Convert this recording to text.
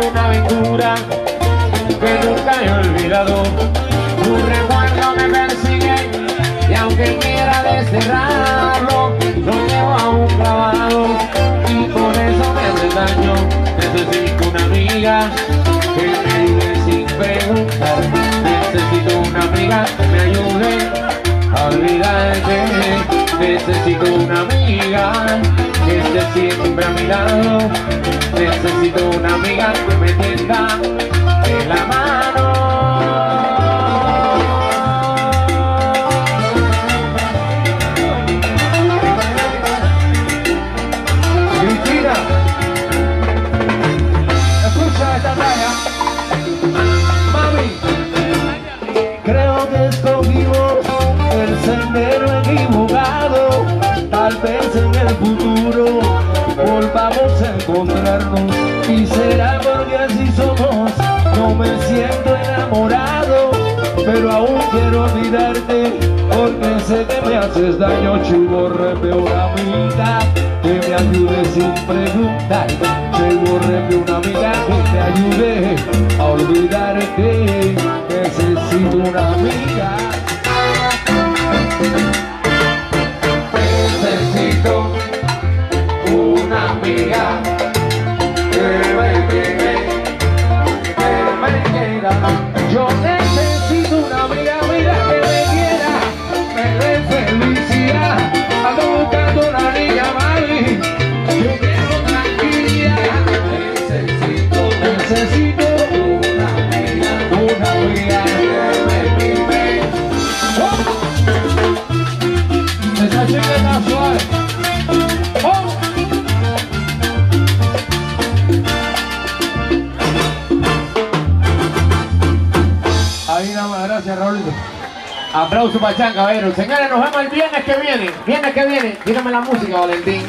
una aventura que nunca he olvidado. Tu recuerdo me persigue y aunque quiera desterrarlo, lo llevo aún clavado y por eso me hace daño. Necesito una amiga que me ayude sin preguntar. Necesito una amiga que me ayude a olvidarte. Necesito una amiga que esté siempre a mi lado. Necesito una amiga que me tienda de la mano. Cristina, escucha esta talla. Mami, creo que escogimos el sendero equivocado. Tal vez en el futuro volvamos a encontrarnos y será porque así somos. No me siento enamorado, pero aún quiero olvidarte porque sé que me haces daño. Chiborrepe una amiga que me ayude sin preguntar. Chiborrepe una amiga que me ayude a olvidarte. Necesito una amiga. Necesito una amiga que me quiera. Yo necesito una amiga, que me quiera, me dé felicidad. Ando buscando una niña, mami, yo quiero tranquilidad. Necesito una amiga que me mime. Esa chica está suave. Ahí nada más, gracias Raulito. Aplauso para Chan, caballero. Señores, nos vemos el viernes que viene. Viernes que viene. Tírame la música, Valentín.